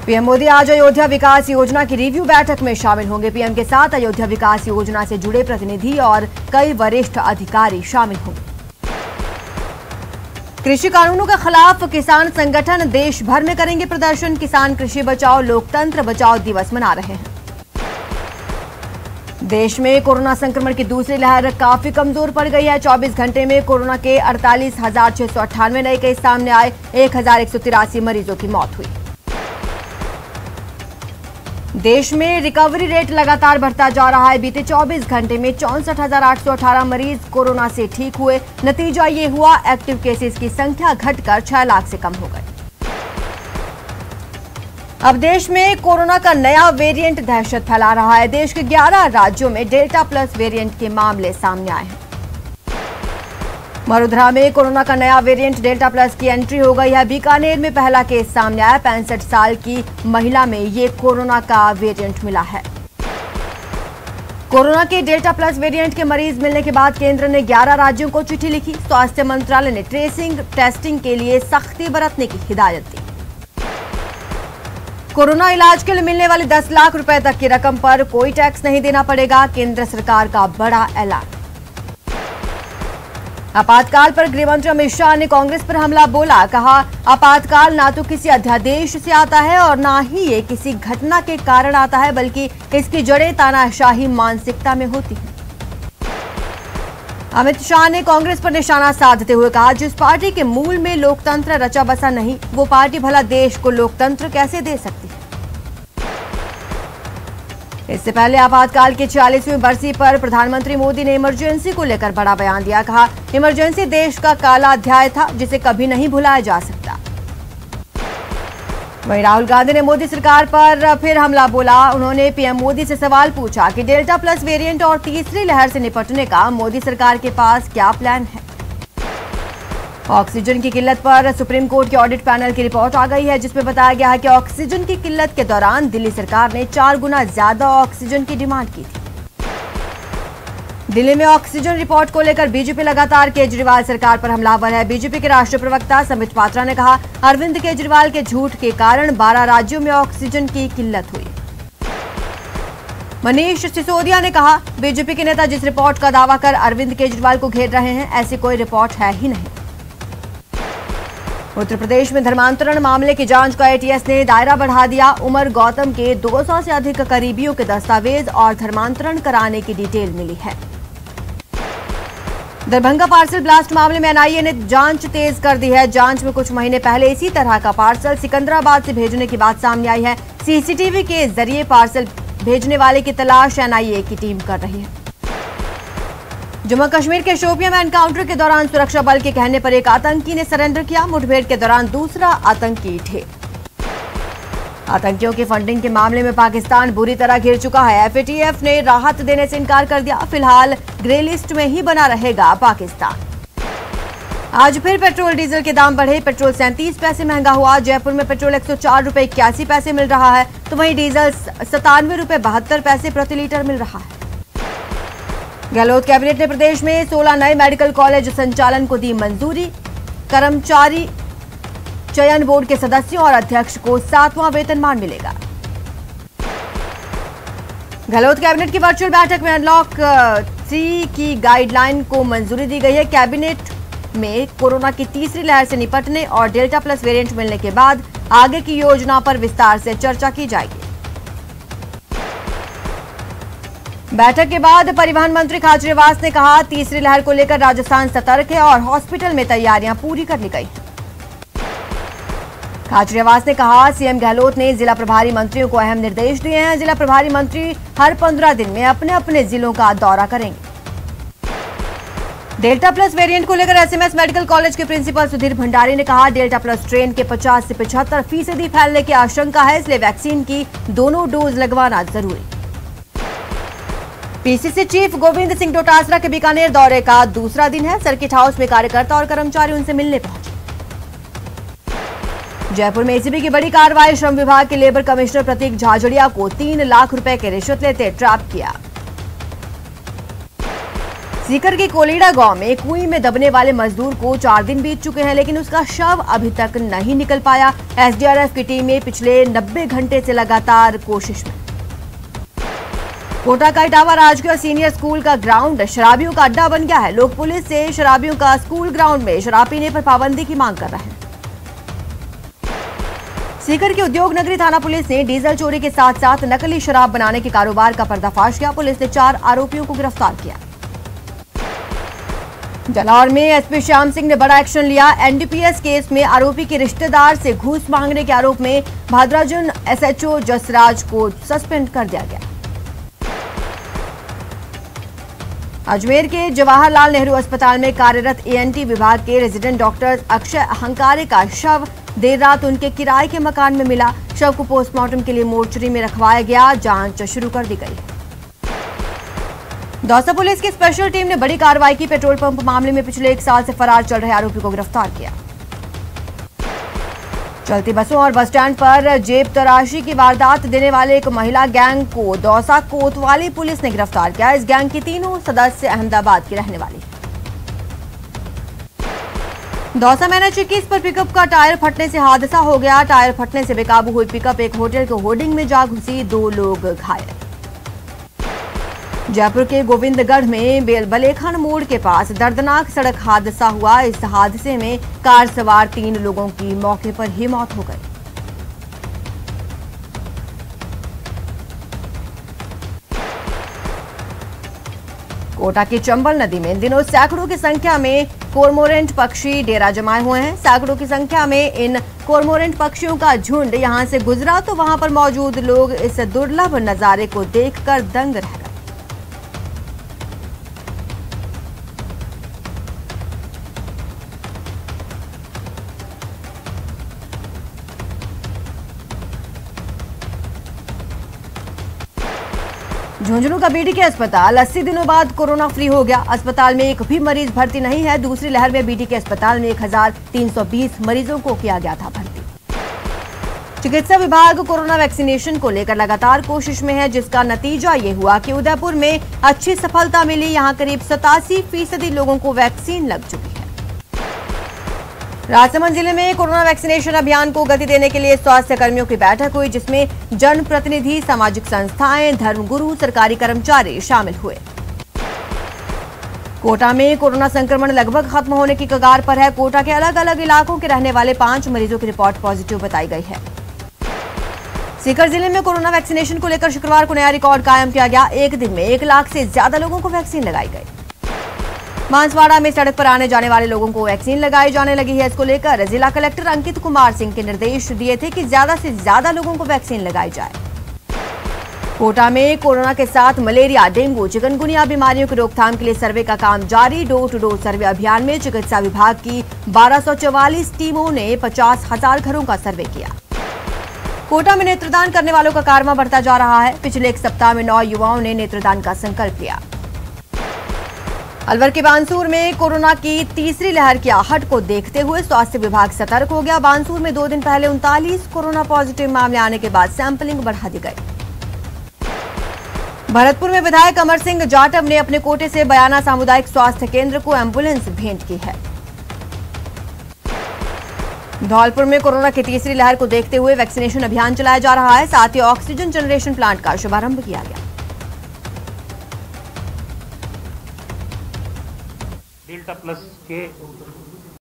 PM Modi आज अयोध्या विकास योजना की रिव्यू बैठक में शामिल होंगे। पीएम के साथ अयोध्या विकास योजना से जुड़े प्रतिनिधि और कई वरिष्ठ अधिकारी शामिल होंगे। कृषि कानूनों के खिलाफ किसान संगठन देश भर में करेंगे प्रदर्शन। किसान कृषि बचाओ लोकतंत्र बचाओ दिवस मना रहे हैं। देश में कोरोना संक्रमण की दूसरी लहर काफी कमजोर पड़ गई है। 24 घंटे में कोरोना के 48,698 नए केस सामने आए। 1,183 मरीजों की मौत हुई। देश में रिकवरी रेट लगातार बढ़ता जा रहा है। बीते 24 घंटे में 64,818 मरीज कोरोना से ठीक हुए। नतीजा ये हुआ, एक्टिव केसेस की संख्या घटकर 6 लाख से कम हो गई। अब देश में कोरोना का नया वेरिएंट दहशत फैला रहा है। देश के 11 राज्यों में डेल्टा प्लस वेरिएंट के मामले सामने आए हैं। वडोदरा में कोरोना का नया वेरिएंट डेल्टा प्लस की एंट्री हो गई है। बीकानेर में पहला केस सामने आया। 65 साल की महिला में ये कोरोना का वेरिएंट मिला है। कोरोना के डेल्टा प्लस वेरिएंट के मरीज मिलने के बाद केंद्र ने 11 राज्यों को चिट्ठी लिखी। स्वास्थ्य मंत्रालय ने ट्रेसिंग टेस्टिंग के लिए सख्ती बरतने की हिदायत दी। कोरोना इलाज के लिए मिलने वाली 10 लाख रुपए तक की रकम पर कोई टैक्स नहीं देना पड़ेगा। केंद्र सरकार का बड़ा ऐलान। आपातकाल पर गृहमंत्री अमित शाह ने कांग्रेस पर हमला बोला। कहा, आपातकाल ना तो किसी अध्यादेश से आता है और ना ही ये किसी घटना के कारण आता है, बल्कि इसकी जड़ें तानाशाही मानसिकता में होती है। अमित शाह ने कांग्रेस पर निशाना साधते हुए कहा, जिस पार्टी के मूल में लोकतंत्र रचा बसा नहीं, वो पार्टी भला देश को लोकतंत्र कैसे दे सकती है। इससे पहले आपातकाल की 46वीं बरसी पर प्रधानमंत्री मोदी ने इमरजेंसी को लेकर बड़ा बयान दिया। कहा, इमरजेंसी देश का काला अध्याय था जिसे कभी नहीं भुलाया जा सकता। वहीं राहुल गांधी ने मोदी सरकार पर फिर हमला बोला। उन्होंने पीएम मोदी से सवाल पूछा कि डेल्टा प्लस वेरिएंट और तीसरी लहर से निपटने का मोदी सरकार के पास क्या प्लान है। ऑक्सीजन की किल्लत पर सुप्रीम कोर्ट के ऑडिट पैनल की रिपोर्ट आ गई है, जिसमें बताया गया है कि ऑक्सीजन की किल्लत के दौरान दिल्ली सरकार ने 4 गुना ज्यादा ऑक्सीजन की डिमांड की थी। दिल्ली में ऑक्सीजन रिपोर्ट को लेकर बीजेपी लगातार केजरीवाल सरकार पर हमलावर है। बीजेपी के राष्ट्रीय प्रवक्ता संबित पात्रा ने कहा, अरविंद केजरीवाल के झूठ के कारण 12 राज्यों में ऑक्सीजन की किल्लत हुई। मनीष सिसोदिया ने कहा, बीजेपी के नेता जिस रिपोर्ट का दावा कर अरविंद केजरीवाल को घेर रहे हैं, ऐसी कोई रिपोर्ट है ही नहीं। उत्तर प्रदेश में धर्मांतरण मामले की जांच का एटीएस ने दायरा बढ़ा दिया। उमर गौतम के 200 से अधिक करीबियों के दस्तावेज और धर्मांतरण कराने की डिटेल मिली है। दरभंगा पार्सल ब्लास्ट मामले में एनआईए ने जांच तेज कर दी है। जांच में कुछ महीने पहले इसी तरह का पार्सल सिकंदराबाद से भेजने की बात सामने आई है। सीसीटीवी के जरिए पार्सल भेजने वाले की तलाश एनआईए की टीम कर रही है। जम्मू कश्मीर के शोपियां में एनकाउंटर के दौरान सुरक्षा बल के कहने पर एक आतंकी ने सरेंडर किया। मुठभेड़ के दौरान दूसरा आतंकी ढेर। आतंकियों की फंडिंग के मामले में पाकिस्तान बुरी तरह घिर चुका है। एफएटीएफ ने राहत देने से इनकार कर दिया। फिलहाल ग्रे लिस्ट में ही बना रहेगा पाकिस्तान। आज फिर पेट्रोल डीजल के दाम बढ़े। पेट्रोल 37 पैसे महंगा हुआ। जयपुर में पेट्रोल 104 रुपए 81 पैसे मिल रहा है, तो वहीं डीजल 97 रुपए 72 पैसे प्रति लीटर मिल रहा है। गहलोत कैबिनेट ने प्रदेश में 16 नए मेडिकल कॉलेज संचालन को दी मंजूरी। कर्मचारी चयन बोर्ड के सदस्यों और अध्यक्ष को 7वां वेतनमान मिलेगा। गहलोत कैबिनेट की वर्चुअल बैठक में अनलॉक 3 की गाइडलाइन को मंजूरी दी गई है। कैबिनेट में कोरोना की तीसरी लहर से निपटने और डेल्टा प्लस वेरिएंट मिलने के बाद आगे की योजना पर विस्तार से चर्चा की जाएगी। बैठक के बाद परिवहन मंत्री खाचरियावास ने कहा, तीसरी लहर को लेकर राजस्थान सतर्क है और हॉस्पिटल में तैयारियां पूरी कर ली गई। खाचरियावास ने कहा, सीएम गहलोत ने जिला प्रभारी मंत्रियों को अहम निर्देश दिए हैं। जिला प्रभारी मंत्री हर 15 दिन में अपने अपने जिलों का दौरा करेंगे। डेल्टा प्लस वेरिएंट को लेकर एसएमएस मेडिकल कॉलेज के प्रिंसिपल सुधीर भंडारी ने कहा, डेल्टा प्लस स्ट्रेन के 50 से 75% फैलने की आशंका है, इसलिए वैक्सीन की दोनों डोज लगवाना जरूरी। पीसीसी चीफ गोविंद सिंह डोटासरा के बीकानेर दौरे का दूसरा दिन है। सर्किट हाउस में कार्यकर्ता और कर्मचारी उनसे मिलने पहुंचे। जयपुर में एसीबी की बड़ी कार्रवाई। श्रम विभाग के लेबर कमिश्नर प्रतीक झाझड़िया को 3 लाख रुपए के रिश्वत लेते ट्रैप किया। सीकर के कोलीड़ा गांव में कुएं में दबने वाले मजदूर को 4 दिन बीत चुके हैं, लेकिन उसका शव अभी तक नहीं निकल पाया। एसडीआरएफ की टीम में पिछले 90 घंटे से लगातार कोशिश में। कोटा का इटावा राजकीय सीनियर स्कूल का ग्राउंड शराबियों का अड्डा बन गया है। लोग पुलिस से शराबियों का स्कूल ग्राउंड में शराब पीने पर पाबंदी की मांग कर रहे हैं। सीकर के उद्योग नगरी थाना पुलिस ने डीजल चोरी के साथ साथ नकली शराब बनाने के कारोबार का पर्दाफाश किया। पुलिस ने 4 आरोपियों को गिरफ्तार किया। जालौर में एसपी श्याम सिंह ने बड़ा एक्शन लिया। एनडीपीएस केस में आरोपी के रिश्तेदार से घूस मांगने के आरोप में भादराजुन एसएचओ जसराज को सस्पेंड कर दिया गया। अजमेर के जवाहरलाल नेहरू अस्पताल में कार्यरत एएनटी विभाग के रेजिडेंट डॉक्टर अक्षय अहंकारे का शव देर रात उनके किराए के मकान में मिला। शव को पोस्टमार्टम के लिए मोर्चरी में रखवाया गया। जांच शुरू कर दी गई है। दौसा पुलिस की स्पेशल टीम ने बड़ी कार्रवाई की। पेट्रोल पंप मामले में पिछले 1 साल से फरार चल रहे आरोपी को गिरफ्तार किया। चलती बसों और बस स्टैंड पर जेब तराशी की वारदात देने वाले एक महिला गैंग को दौसा कोतवाली पुलिस ने गिरफ्तार किया। इस गैंग की 3 सदस्य अहमदाबाद की रहने वाली है। दौसा में NH21 पर पिकअप का टायर फटने से हादसा हो गया। टायर फटने से बेकाबू हुई पिकअप एक होटल के होर्डिंग में जा घुसी। 2 लोग घायल। जयपुर के गोविंदगढ़ में बलेखन मोड़ के पास दर्दनाक सड़क हादसा हुआ। इस हादसे में कार सवार 3 लोगों की मौके पर ही मौत हो गई। कोटा की चंबल नदी में इन दिनों सैकड़ों की संख्या में कोरमोरेंट पक्षी डेरा जमाए हुए हैं। सैकड़ों की संख्या में इन कोरमोरेंट पक्षियों का झुंड यहां से गुजरा तो वहां पर मौजूद लोग इस दुर्लभ नजारे को देखकर दंग रह गए। झुंझुनू का बीडीके अस्पताल 80 दिनों बाद कोरोना फ्री हो गया। अस्पताल में एक भी मरीज भर्ती नहीं है। दूसरी लहर में बीडीके अस्पताल में 1320 मरीजों को किया गया था भर्ती। चिकित्सा विभाग कोरोना वैक्सीनेशन को लेकर लगातार कोशिश में है, जिसका नतीजा ये हुआ कि उदयपुर में अच्छी सफलता मिली। यहां करीब 87% लोगों को वैक्सीन लग चुकी है। राजसमंद जिले में कोरोना वैक्सीनेशन अभियान को गति देने के लिए स्वास्थ्य कर्मियों की बैठक हुई, जिसमें जनप्रतिनिधि, सामाजिक संस्थाएं, धर्मगुरु, सरकारी कर्मचारी शामिल हुए। कोटा में कोरोना संक्रमण लगभग खत्म होने की कगार पर है। कोटा के अलग अलग इलाकों के रहने वाले 5 मरीजों की रिपोर्ट पॉजिटिव बताई गई है। सीकर जिले में कोरोना वैक्सीनेशन को लेकर शुक्रवार को नया रिकॉर्ड कायम किया गया। एक दिन में 1 लाख से ज्यादा लोगों को वैक्सीन लगाई गई। बांसवाड़ा में सड़क पर आने जाने वाले लोगों को वैक्सीन लगाई जाने लगी है। इसको लेकर जिला कलेक्टर अंकित कुमार सिंह के निर्देश दिए थे कि ज्यादा से ज्यादा लोगों को वैक्सीन लगाई जाए। कोटा में कोरोना के साथ मलेरिया, डेंगू, चिकनगुनिया बीमारियों की रोकथाम के लिए सर्वे का काम जारी। डोर टू डोर सर्वे अभियान में चिकित्सा विभाग की 1244 टीमों ने 50,000 घरों का सर्वे किया। कोटा में नेत्रदान करने वालों का कारवां बढ़ता जा रहा है। पिछले 1 सप्ताह में 9 युवाओं ने नेत्रदान का संकल्प लिया। अलवर के बानसूर में कोरोना की तीसरी लहर की आहट को देखते हुए स्वास्थ्य विभाग सतर्क हो गया। बानसूर में 2 दिन पहले 39 कोरोना पॉजिटिव मामले आने के बाद सैंपलिंग बढ़ा दी गई। भरतपुर में विधायक अमर सिंह जाटव ने अपने कोटे से बयाना सामुदायिक स्वास्थ्य केंद्र को एम्बुलेंस भेंट की है। धौलपुर में कोरोना की तीसरी लहर को देखते हुए वैक्सीनेशन अभियान चलाया जा रहा है। साथ ही ऑक्सीजन जनरेशन प्लांट का शुभारंभ किया गया। डेल्टा प्लस के